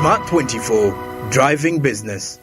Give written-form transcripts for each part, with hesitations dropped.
Smart 24, driving business.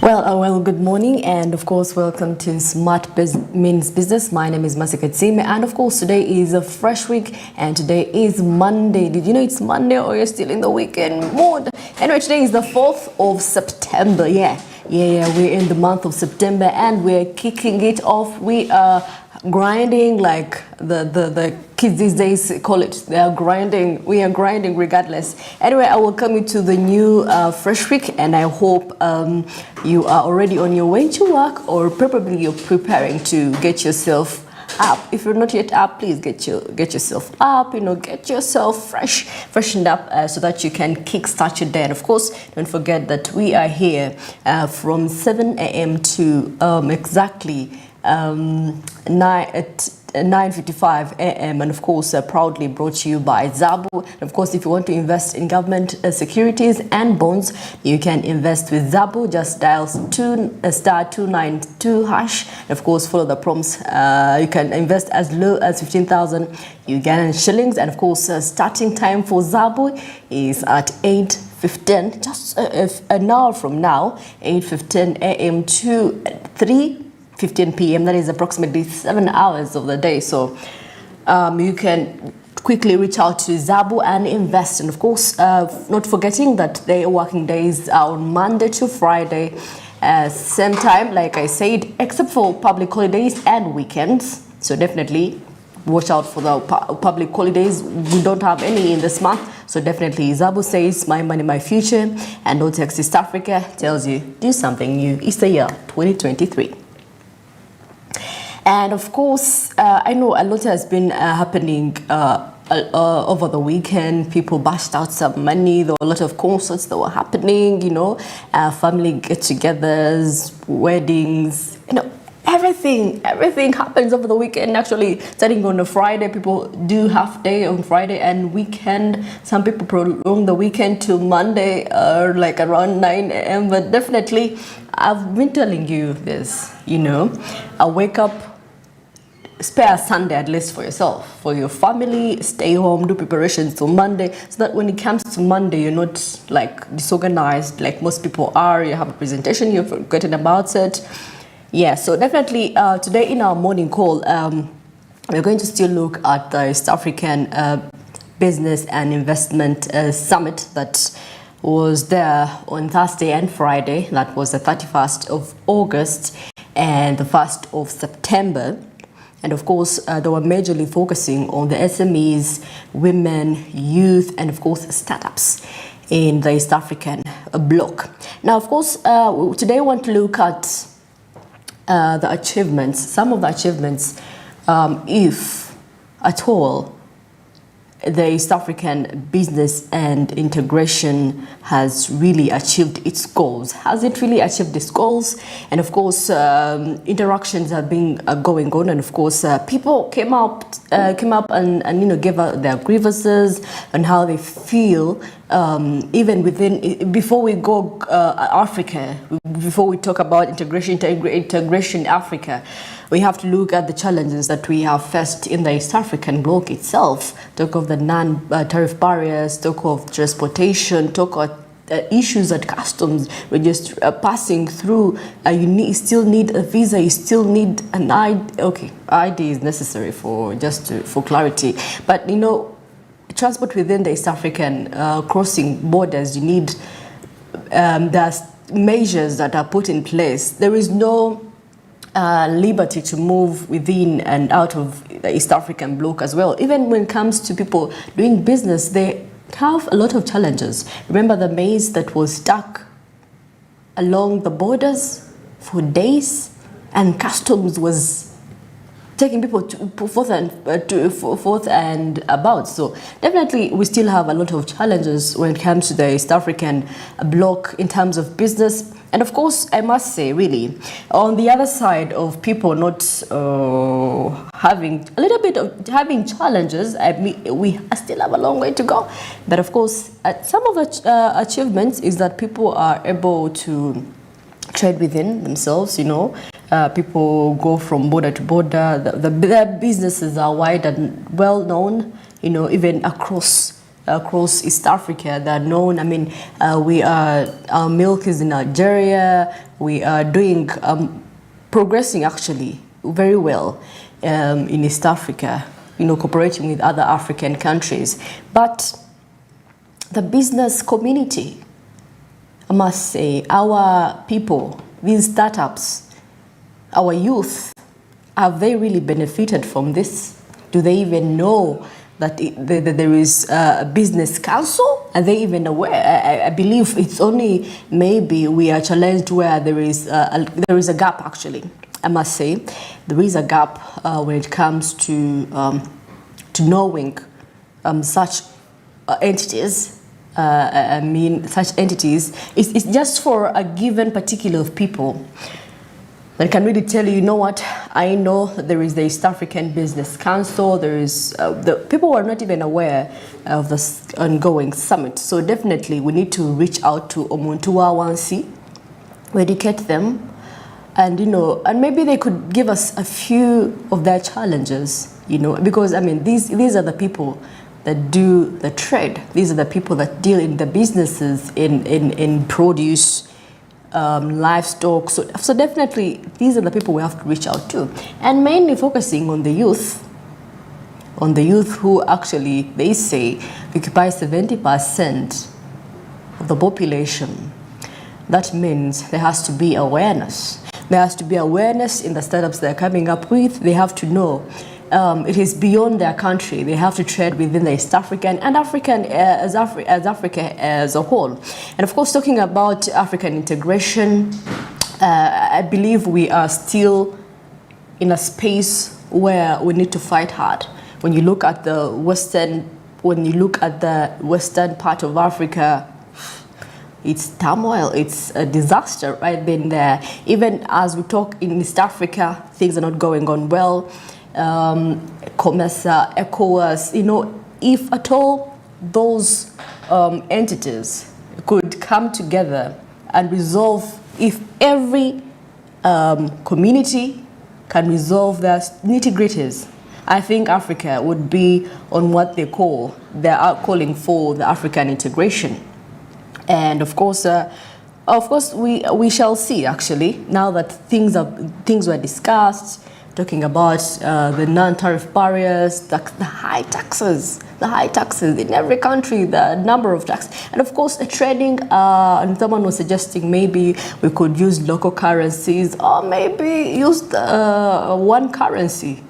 Well, good morning, and of course, welcome to Smart Means Business. My name is Masika Tsime, and of course, today is a fresh week, and today is Monday. Did you know it's Monday, or you're still in the weekend mood? Anyway, today is the 4th of September. Yeah, we're in the month of September, and we're kicking it off. We are grinding, like the kids these days call it. They are grinding. We are grinding regardless. Anyway, I welcome you to the new fresh week, and I hope you are already on your way to work, or probably you're preparing to get yourself up. If you're not yet up, please get yourself up. Get yourself freshened up so that you can kickstart your day. And of course, don't forget that we are here from 7 a.m. to exactly 9:55 a.m. and of course proudly brought to you by Zabu. And of course, if you want to invest in government securities and bonds, you can invest with Zabu. Just dial *292# and of course follow the prompts. You can invest as low as 15,000 Ugandan shillings, and of course starting time for Zabu is at 8:15, just an hour from now, 8:15 a.m. to 3:15 p.m. That is approximately 7 hours of the day. So you can quickly reach out to Zabu and invest. And of course, not forgetting that their working days are on Monday to Friday, same time, like I said, except for public holidays and weekends. So definitely watch out for the public holidays. We don't have any in this month. So definitely, Zabu says, my money, my future. And Otex East Africa tells you, do something new. It's the year 2023. And of course, I know a lot has been happening over the weekend. People bashed out some money. There were a lot of concerts that were happening, family get-togethers, weddings, everything happens over the weekend. Actually, starting on a Friday, people do half day on Friday and weekend. Some people prolong the weekend to Monday, like around 9 a.m. But definitely, I've been telling you this, I wake up, spare Sunday at least for yourself, for your family, stay home, do preparations till Monday, so that when it comes to Monday, you're not like disorganized like most people are. You have a presentation, you're forgetting about it. Yeah, so definitely today in our morning call, we're going to still look at the East African Business and Investment Summit that was there on Thursday and Friday. That was the 31st of August and the 1st of September. And of course, they were majorly focusing on the SMEs, women, youth, and of course, startups in the East African bloc. Now, of course, today I want to look at the achievements, some of the achievements, if at all, the East African Business and Integration has really achieved its goals. Has it really achieved its goals? And of course, interactions have been going on, and of course, people came up and gave out their grievances and how they feel. Even within, before we go Africa, before we talk about integration Africa, we have to look at the challenges that we have faced in the East African bloc itself. Talk of the non-tariff barriers, talk of transportation, talk of issues at customs. We're just passing through. Still need a visa. You still need an ID. Okay, ID is necessary for clarity. But transport within the East African crossing borders, you need there's measures that are put in place. There is no liberty to move within and out of the East African bloc as well. Even when it comes to people doing business, they have a lot of challenges. Remember the maize that was stuck along the borders for days, and customs was taking people forth and about. So definitely we still have a lot of challenges when it comes to the East African bloc in terms of business. And of course, I must say, really, on the other side of people not having a little bit of having challenges, I mean, we still have a long way to go. But of course, some of the achievements is that people are able to trade within themselves, you know. People go from border to border. Their businesses are wide and well known, you know, even across East Africa. They're known. I mean, our milk is in Nigeria. We are doing progressing actually very well in East Africa, you know, cooperating with other African countries. But the business community, I must say, our people, these startups, our youth, have they really benefited from this? Do they even know that there is a business council? Are they even aware? I believe it's only maybe we are challenged where there is a gap. Actually, I must say there is a gap when it comes to knowing such entities. I mean, such entities. It's just for a given particular of people that can really tell you, you know what, I know there is the East African Business Council, there is, the people are not even aware of this ongoing summit. So definitely we need to reach out to Omuntua Wansi, educate them, and, you know, and maybe they could give us a few of their challenges, you know, because, I mean, these are the people that do the trade. These are the people that deal in the businesses, in produce, livestock. So definitely these are the people we have to reach out to, and mainly focusing on the youth who actually, they say, occupy 70% of the population. That means there has to be awareness. There has to be awareness in the startups they're coming up with. They have to know it is beyond their country. They have to trade within the East African and African as Africa as a whole. And of course, talking about African integration, I believe we are still in a space where we need to fight hard. When you look at the western part of Africa, it's turmoil, it's a disaster right then there. Even as we talk in East Africa, things are not going on well. COMESA, ECOWAS, you know, if at all those entities could come together and resolve, if every community can resolve their nitty-gritties, I think Africa would be on what they are calling for the African integration. And of course, we shall see, actually, now that things were discussed, talking about the non-tariff barriers, the high taxes in every country, the number of taxes, and of course trading. And someone was suggesting maybe we could use local currencies, or maybe use the one currency.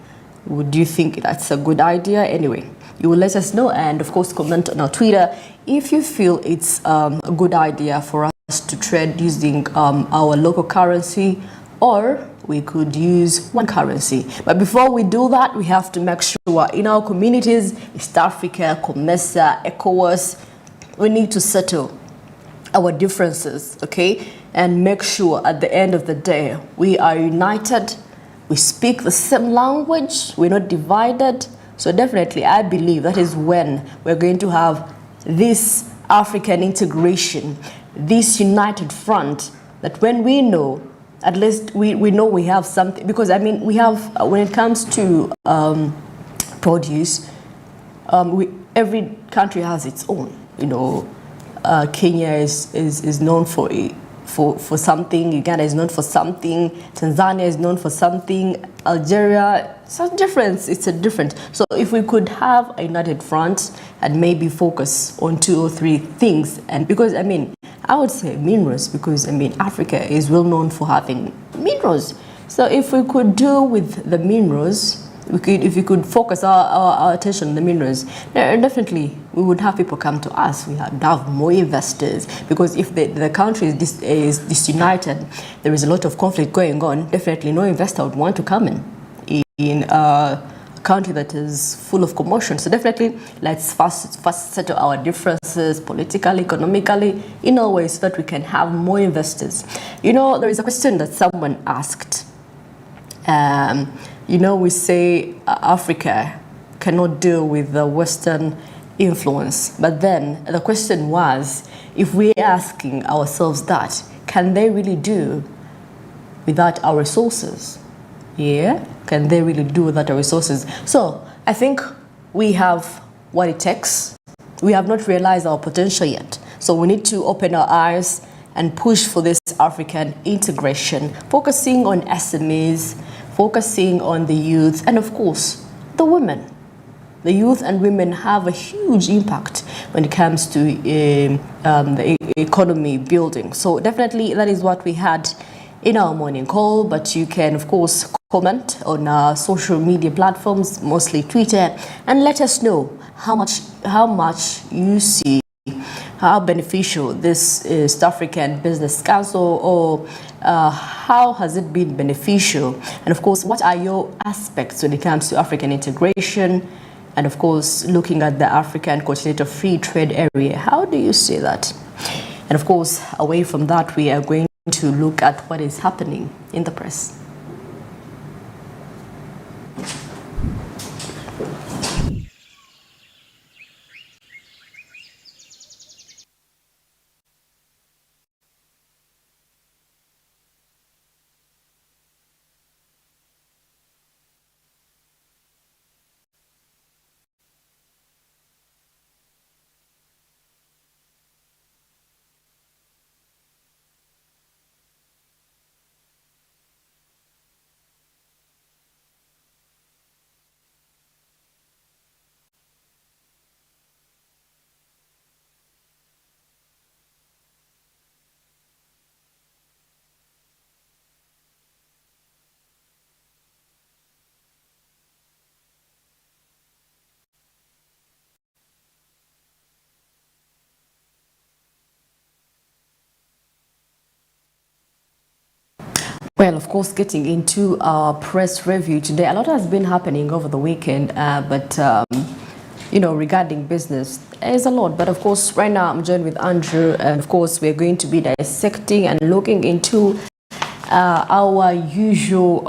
Would you think that's a good idea? Anyway, you will let us know, and of course comment on our Twitter if you feel it's a good idea for us to trade using our local currency, or we could use one currency. But before we do that, we have to make sure in our communities, East Africa, COMESA, ECOWAS, we need to settle our differences, okay? And make sure at the end of the day, we are united, we speak the same language, we're not divided. So definitely, I believe that is when we're going to have this African integration, this united front, that when we know, at least we know we have something. Because, I mean, we have, when it comes to produce, every country has its own. You know, Kenya is known for something, Uganda is known for something, Tanzania is known for something, Algeria, it's a different. So if we could have a united front and maybe focus on 2 or 3 things, and because, I mean, I would say minerals, because, I mean, Africa is well known for having minerals. So if we could do with the minerals, if we could focus our attention on the minerals, definitely we would have people come to us. We would have more investors, because if the country is disunited, there is a lot of conflict going on, definitely no investor would want to come in. a country that is full of commotion. So definitely, let's first settle our differences politically, economically, in all ways, so that we can have more investors. You know, there is a question that someone asked. You know, we say Africa cannot deal with the Western influence. But then the question was, if we're asking ourselves that, can they really do without our resources? Yeah, can they really do without our resources? So I think we have what it takes. We have not realized our potential yet. So we need to open our eyes and push for this African integration, focusing on SMEs, focusing on the youth, and of course, the women. The youth and women have a huge impact when it comes to the economy building. So definitely that is what we had in our morning call, but you can of course comment on our social media platforms, mostly Twitter, and let us know how much you see how beneficial this East African Business Council, or how has it been beneficial, and of course what are your aspects when it comes to African integration, and of course looking at the African Continental Free Trade Area. How do you see that? And of course, away from that, we are going to look at what is happening in the press. Well, of course, getting into our press review today, a lot has been happening over the weekend, but you know, regarding business, there's a lot. But of course, right now I'm joined with Andrew, and of course, we're going to be dissecting and looking into our usual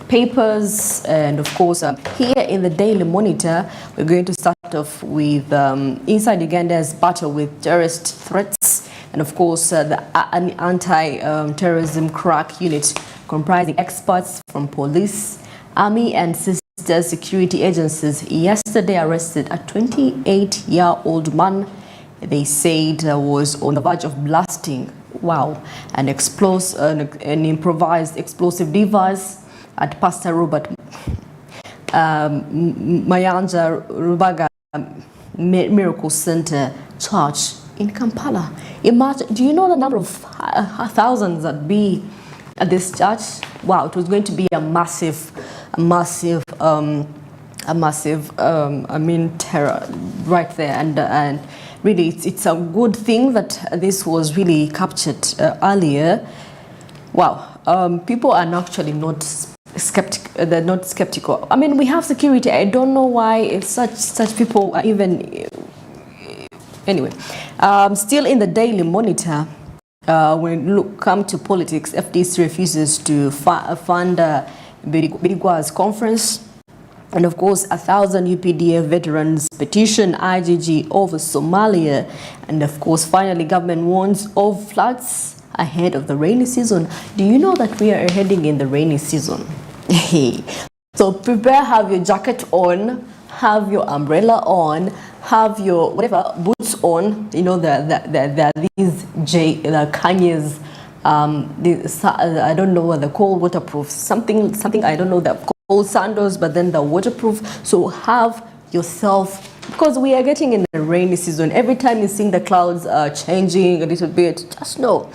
papers, and of course, here in the Daily Monitor, we're going to start off with inside Uganda's battle with terrorist threats. And of course, the anti-terrorism crack unit comprising experts from police, army, and sister security agencies yesterday arrested a 28-year-old man they said was on the verge of blasting, an improvised explosive device at Pastor Robert Mayanja Rubaga Miracle Center Church in Kampala. Imagine, do you know the number of thousands that be at this church? Wow, it was going to be a massive, terror right there. And really, it's a good thing that this was really captured earlier. Wow, people are actually not skeptical. They're not skeptical. I mean, we have security. I don't know why if such people are even. Anyway, still in the Daily Monitor, when we come to politics, FDC refuses to fund Birigwa's conference. And of course, 1,000 UPDF veterans petition IGG over Somalia. And of course, finally, government warns of floods ahead of the rainy season. Do you know that we are heading in the rainy season? So prepare, have your jacket on, have your umbrella on, have your whatever boots on. You know, these Kanye's I don't know what they're called, waterproof something I don't know, they're called sandals, but then they're waterproof. So have yourself, because we are getting in the rainy season. Every time you see the clouds changing a little bit, just know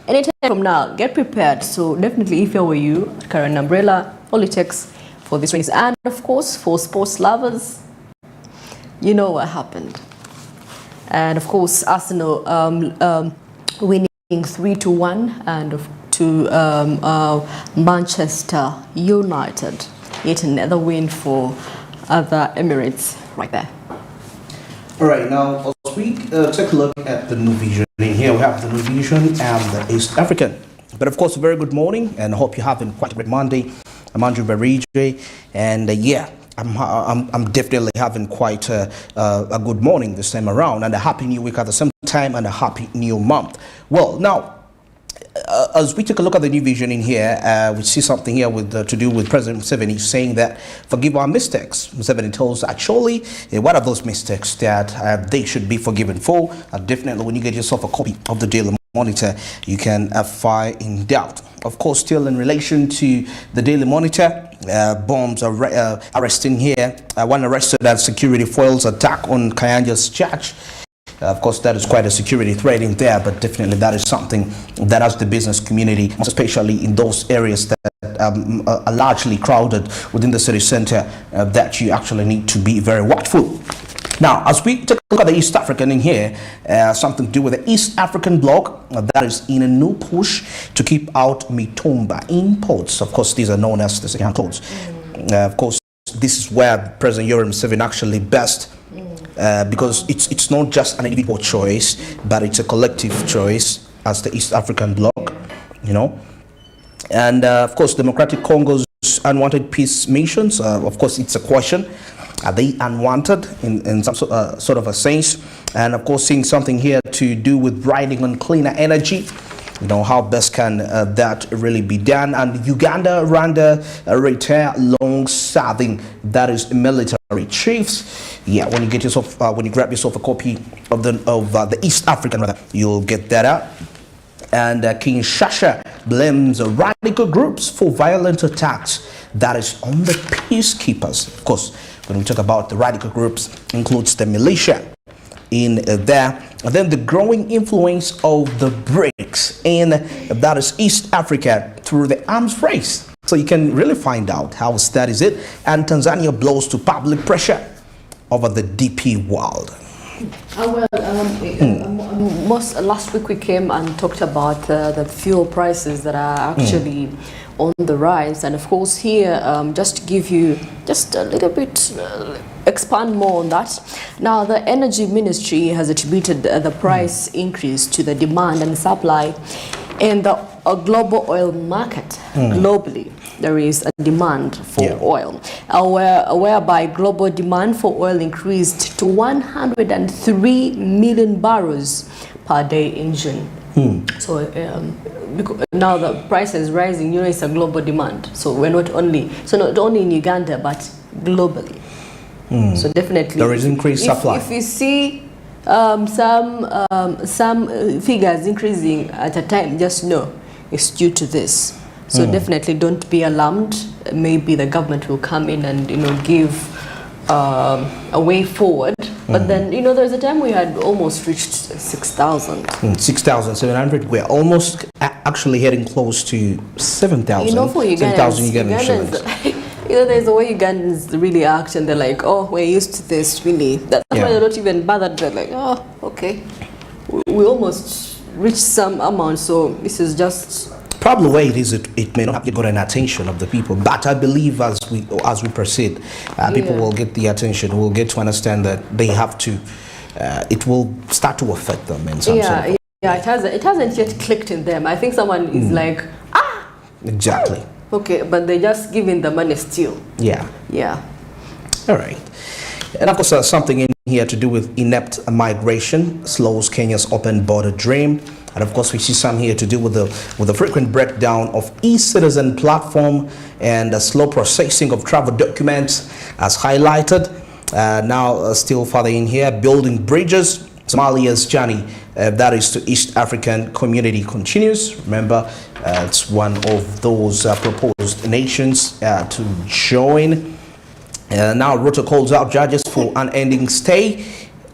anytime from now, get prepared. So definitely, if I were you, carry an umbrella. All it takes for this race. And of course, for sports lovers, you know what happened. And of course, Arsenal winning 3-1 and to Manchester United. yet another win for other Emirates right there. All right, now as we take a look at the new vision in here, we have the new vision and the East African. But of course, a very good morning, and I hope you're having quite a great Monday. I'm Andrew Barije, and I'm definitely having quite a good morning this time around, and a happy new week at the same time, and a happy new month. Well, now, as we take a look at the new vision in here, we see something here with to do with President Museveni saying that forgive our mistakes. Museveni tells actually what are those mistakes that they should be forgiven for. Definitely, when you get yourself a copy of the Daily Monitor, you can fire in doubt. Of course, still in relation to the Daily Monitor, bombs are arresting here. One arrested at security foils attack on Kayanja's church. Of course, that is quite a security threat in there, but definitely that is something that as the business community, especially in those areas that are largely crowded within the city center, that you actually need to be very watchful. Now, as we take a look at the East African in here, something to do with the East African bloc that is in a new push to keep out Mitumba imports. Of course, these are known as the second codes. Of course, this is where President Yoweri Museveni actually best. Because it's not just an individual choice, but it's a collective choice as the East African bloc, you know. And of course, Democratic Congo's unwanted peace missions, of course, it's a question. Are they unwanted in some sort of a sense? And of course, seeing something here to do with riding on cleaner energy. You know, how best can that really be done? And Uganda, Rwanda retire long-serving, that is military chiefs. Yeah, when you get yourself, when you grab yourself a copy of the East African, rather, you'll get that out. And Kinshasa blames radical groups for violent attacks. That is on the peacekeepers. Of course, when we talk about the radical groups, includes the militia in there. And then the growing influence of the BRICS in that is East Africa through the arms race. So you can really find out how that is it. And Tanzania blows to public pressure over the DP world. Last week we came and talked about the fuel prices that are actually on the rise, and of course here, just to give you just a little bit, expand more on that. Now, the Energy Ministry has attributed the price increase to the demand and supply in the global oil market. Globally, there is a demand for oil, whereby global demand for oil increased to 103 million barrels per day in June. So because now the price is rising, you know, it's a global demand. So we're not only in Uganda, but globally. So definitely there is increased supply. If you see some figures increasing at a time, just know it's due to this. So definitely don't be alarmed. Maybe the government will come in and, you know, give a way forward. But then, you know, there's a time we had almost reached 6,000. 6,700. We're almost actually heading close to 7,000. You know, for Ugandans, you know, there's a way Ugandans really act, and they're like, oh, we're used to this, really. That's why they're not even bothered. They're like, oh, okay. We almost reached some amount, so this is just... Probably the way it is, it may not have gotten attention of the people, but I believe as we proceed, people will get the attention, will get to understand that they have to, it will start to affect them in some sort of Yeah, it hasn't yet clicked in them. I think someone is like, exactly. Okay, but they're just giving the money still. Yeah. All right. And of course, something in here to do with inept migration slows Kenya's open border dream. And of course, we see some here to do with the frequent breakdown of e-citizen platform and the slow processing of travel documents as highlighted. Now, still further in here, building bridges. Somalia's journey, that is to East African community, continues. Remember, it's one of those proposed nations to join. Now, Ruto calls out judges for unending stay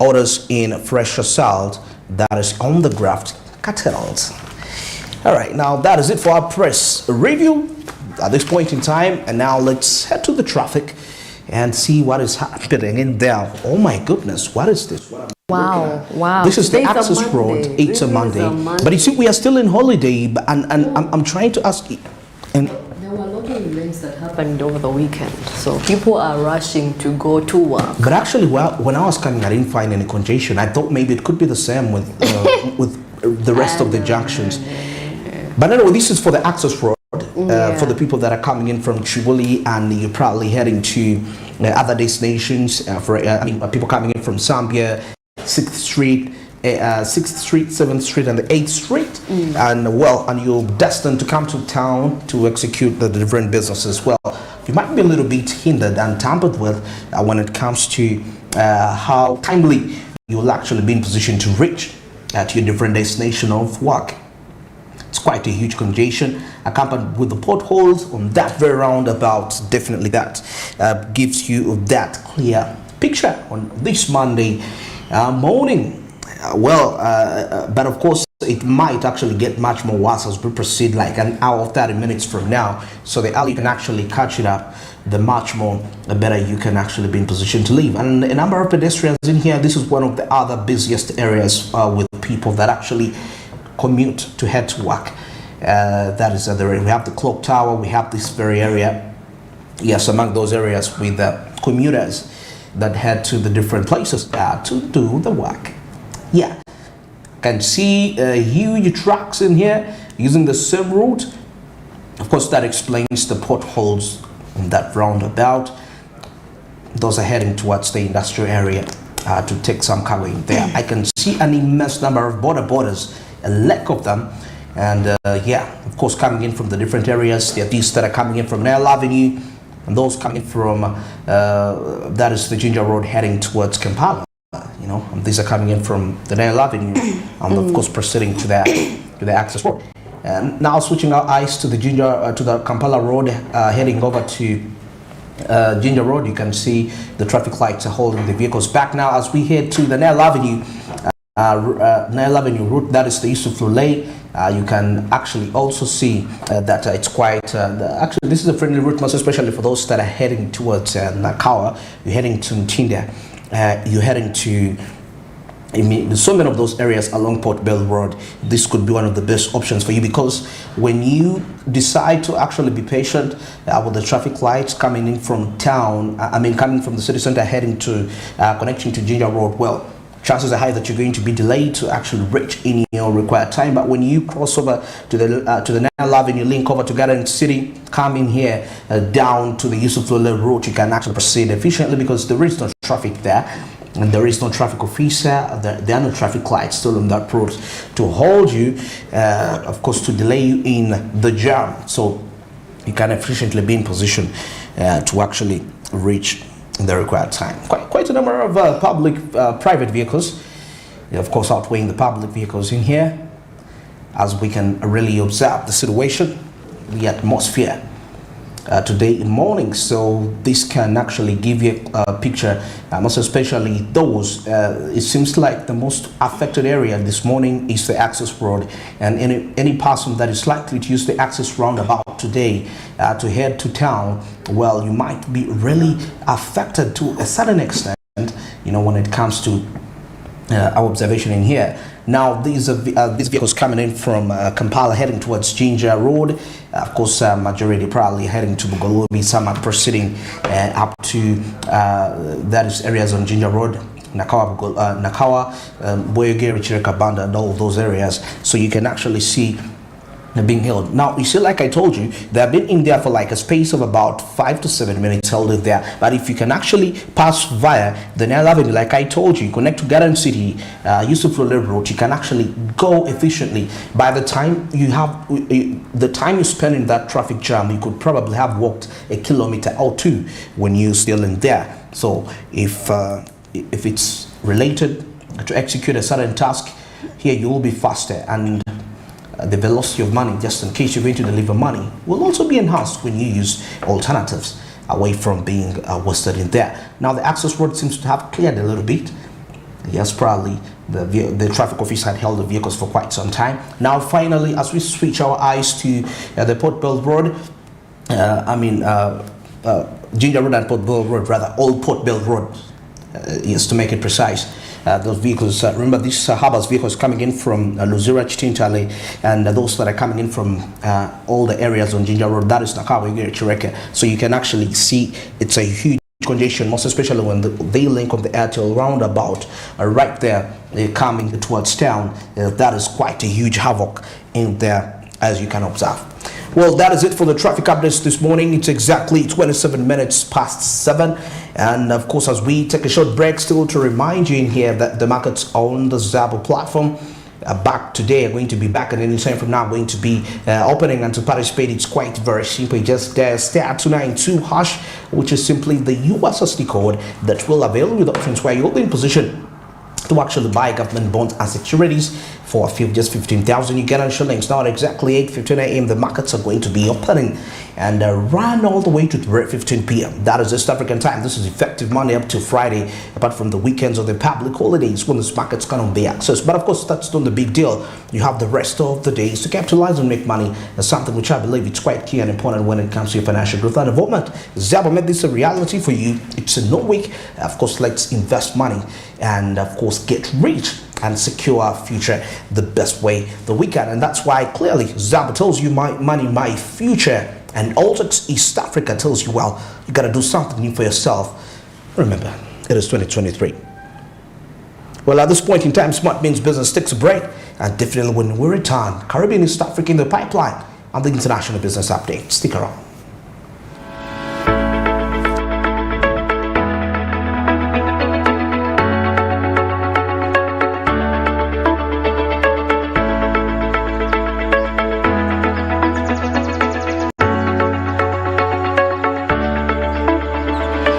orders in fresh assault that is on the graft cartels. All right, now that is it for our press review at this point in time. And now let's head to the traffic and see what is happening in there. Oh my goodness, what is this? Wow. This is the access road. It's a Monday. But you see, we are still in holiday, and I'm trying to ask you. And there were a lot of events that happened over the weekend, so people are rushing to go to work. But actually, well, when I was coming, I didn't find any congestion. I thought maybe it could be the same with the rest of the junctions. But anyway, this is for the access road. For the people that are coming in from Tripoli and you're probably heading to other destinations, people coming in from Zambia, 6th Street, 6th Street, 7th Street, and the 8th Street, and you're destined to come to town to execute the different businesses. Well, you might be a little bit hindered and tampered with when it comes to how timely you'll actually be in position to reach to your different destination of work. It's quite a huge congestion accompanied with the potholes on that very roundabout. Definitely that gives you that clear picture on this Monday morning. But of course it might actually get much more worse as we proceed, like an hour 30 minutes from now. So the earlier you can actually catch it up, the much more the better you can actually be in position to leave. And a number of pedestrians in here. This is one of the other busiest areas with people that actually commute to head to work. That is we have the clock tower, we have this very area, yes, among those areas with commuters that head to the different places to do the work. Yeah, can see huge trucks in here using the same route. Of course, that explains the potholes on that roundabout. Those are heading towards the industrial area to take some cargo in there. I can see an immense number of borders, a lack of them, and of course, coming in from the different areas. There are these that are coming in from Nile Avenue, and those coming from that is the Ginger Road heading towards Kampala. You know, and these are coming in from the Nile Avenue, and of course proceeding to the access road. And now switching our eyes to the Kampala Road, heading over to Ginger Road. You can see the traffic lights are holding the vehicles back now as we head to the Nile Avenue. Nile Avenue route, that is the Yusuf Lule. You can actually also see that it's quite actually this is a friendly route, most especially for those that are heading towards Nakawa. You're heading to Ntinda, you're heading to so many of those areas along Port Bell Road. This could be one of the best options for you, because when you decide to actually be patient with the traffic lights coming in from town, coming from the city center heading to connecting to Ginger Road, well, chances are high that you're going to be delayed to actually reach in your required time. But when you cross over to the Nile Avenue, link over to Garden City, come in here down to the Yusuf Lule route, you can actually proceed efficiently because there is no traffic there. And there is no traffic officer, there are no traffic lights still on that road to hold you, of course, to delay you in the jam. So you can efficiently be in position to actually reach in the required time. Quite a number of private vehicles, of course, outweighing the public vehicles in here, as we can really observe the situation, the atmosphere today morning. So this can actually give you a picture, most especially those it seems like the most affected area this morning is the access road, and any person that is likely to use the access roundabout today to head to town, well, you might be really affected to a certain extent, you know, when it comes to our observation in here. Now, these vehicles coming in from Kampala heading towards Ginger Road. Of course, majority probably heading to Bugolobi. Some are proceeding up to that is areas on Ginger Road, Nakawa, Boyege, Richireka Banda, and all of those areas. So you can actually see being held. Now, you see, like I told you, they have been in there for like a space of about 5 to 7 minutes held in there. But if you can actually pass via the Nile Avenue, like I told you, connect to Garden City, Yusuf Lule Road, you can actually go efficiently. By the time you have, the time you spend in that traffic jam, you could probably have walked a kilometer or two when you're still in there. So if it's related to execute a certain task, here you will be faster, and the velocity of money, just in case you're going to deliver money, will also be enhanced when you use alternatives away from being wasted in there. Now, the access road seems to have cleared a little bit. Yes, probably the traffic officer had held the vehicles for quite some time. Now, finally, as we switch our eyes to the Port Bell Road, Ginger Road and Port Bell Road, rather, Old Port Bell Road, yes, to make it precise. those vehicles. Remember, this Habas vehicle is coming in from Luzira, Chitintale, and those that are coming in from all the areas on Ginger Road, that is Nakawa, Chireke. So you can actually see it's a huge congestion, most especially when they link on the Airtel roundabout right there coming towards town. That is quite a huge havoc in there, as you can observe. Well, that is it for the traffic updates this morning. It's exactly 27 minutes past 7. And of course, as we take a short break, still to remind you in here that the markets on the Zabo platform back today are going to be back at any time from now, going to be opening. And to participate, it's quite very simple. Just star 292 hash, which is simply the USSD code that will avail you with options where you'll be in position to actually buy government bonds and securities for just 15,000 Ugandan shillings. Now at exactly 8:15 a.m. the markets are going to be opening and run all the way to 15 p.m. That is East African time. This is effective Monday up to Friday, apart from the weekends or the public holidays when this market's going to be accessed. But of course, that's not the big deal. You have the rest of the days to capitalize and make money. That's something which I believe it's quite key and important when it comes to your financial growth and development. Zabo made this a reality for you. It's a no week. Of course, let's invest money and of course get rich and secure our future the best way that we can. And that's why clearly Zabo tells you my money, my future. And Altex East Africa tells you, well, you got to do something new for yourself. Remember, it is 2023. Well, at this point in time, Smart Means Business takes a break. And definitely when we return, Caribbean East Africa in the pipeline and the International Business Update. Stick around.